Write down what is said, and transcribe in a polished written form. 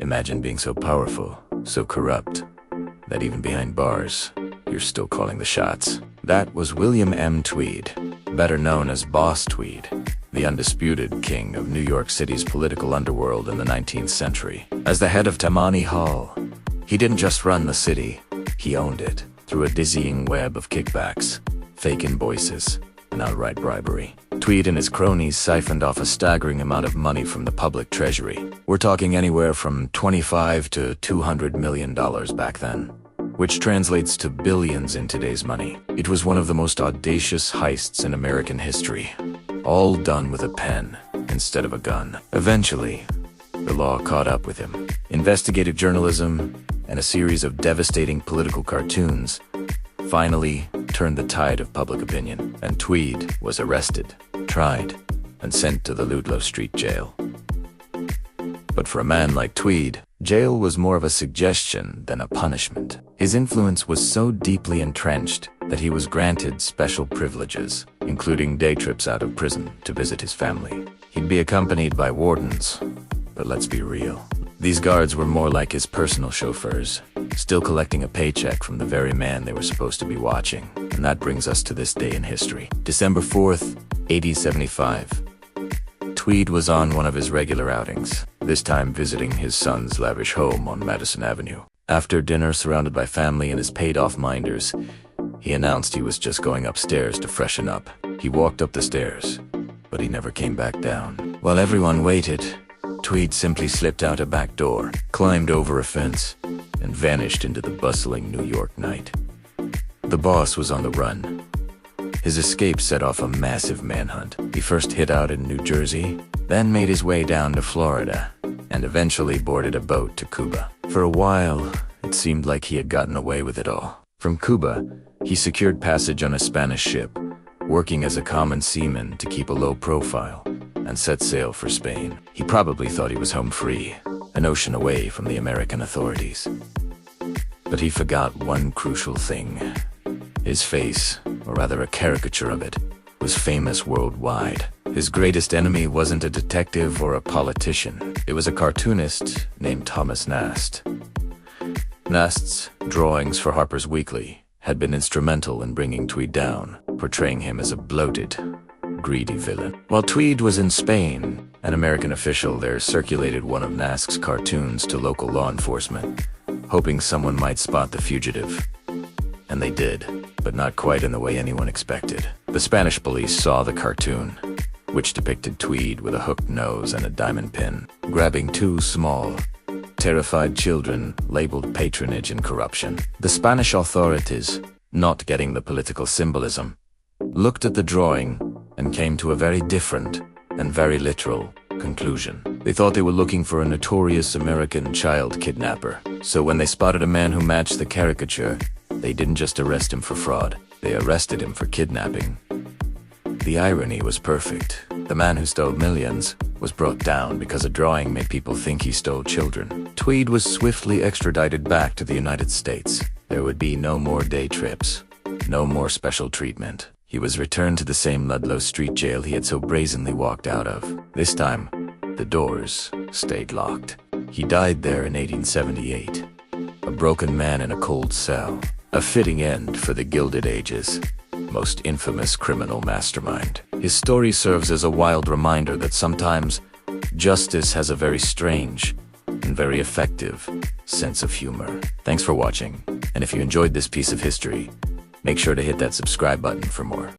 Imagine being so powerful, so corrupt, that even behind bars, you're still calling the shots. That was William M. Tweed, better known as Boss Tweed, the undisputed king of New York City's political underworld in the 19th century. As the head of Tammany Hall, he didn't just run the city, he owned it through a dizzying web of kickbacks, fake invoices, and outright bribery. Tweed and his cronies siphoned off a staggering amount of money from the public treasury. We're talking anywhere from $25 to $200 million back then, which translates to billions in today's money. It was one of the most audacious heists in American history, all done with a pen instead of a gun. Eventually, the law caught up with him. Investigative journalism and a series of devastating political cartoons finally turned the tide of public opinion, and Tweed was arrested, tried, and sent to the Ludlow Street jail. But for a man like Tweed, jail was more of a suggestion than a punishment. His influence was so deeply entrenched that he was granted special privileges, including day trips out of prison to visit his family. He'd be accompanied by wardens, but let's be real. These guards were more like his personal chauffeurs, still collecting a paycheck from the very man they were supposed to be watching. And that brings us to this day in history. December 4th, 1875. Tweed was on one of his regular outings, this time visiting his son's lavish home on Madison Avenue. After dinner, surrounded by family and his paid-off minders, he announced he was just going upstairs to freshen up. He walked up the stairs, but he never came back down. While everyone waited, Tweed simply slipped out a back door, climbed over a fence, and vanished into the bustling New York night. The boss was on the run. His escape set off a massive manhunt. He first hid out in New Jersey, then made his way down to Florida, and eventually boarded a boat to Cuba. For a while, it seemed like he had gotten away with it all. From Cuba, he secured passage on a Spanish ship, working as a common seaman to keep a low profile, and set sail for Spain. He probably thought he was home free, an ocean away from the American authorities. But he forgot one crucial thing. His face, or rather a caricature of it, was famous worldwide. His greatest enemy wasn't a detective or a politician. It was a cartoonist named Thomas Nast. Nast's drawings for Harper's Weekly had been instrumental in bringing Tweed down, portraying him as a bloated, greedy villain. While Tweed was in Spain, an American official there circulated one of Nast's cartoons to local law enforcement, hoping someone might spot the fugitive. And they did, but not quite in the way anyone expected. The Spanish police saw the cartoon, which depicted Tweed with a hooked nose and a diamond pin, grabbing two small, terrified children labeled patronage and corruption. The Spanish authorities, not getting the political symbolism, looked at the drawing and came to a very different and very literal conclusion. They thought they were looking for a notorious American child kidnapper. So when they spotted a man who matched the caricature, they didn't just arrest him for fraud, they arrested him for kidnapping. The irony was perfect. The man who stole millions was brought down because a drawing made people think he stole children. Tweed was swiftly extradited back to the United States. There would be no more day trips, no more special treatment. He was returned to the same Ludlow Street jail he had so brazenly walked out of. This time, the doors stayed locked. He died there in 1878, a broken man in a cold cell. A fitting end for the Gilded Age's most infamous criminal mastermind. His story serves as a wild reminder that sometimes justice has a very strange and very effective sense of humor. Thanks for watching, and if you enjoyed this piece of history, make sure to hit that subscribe button for more.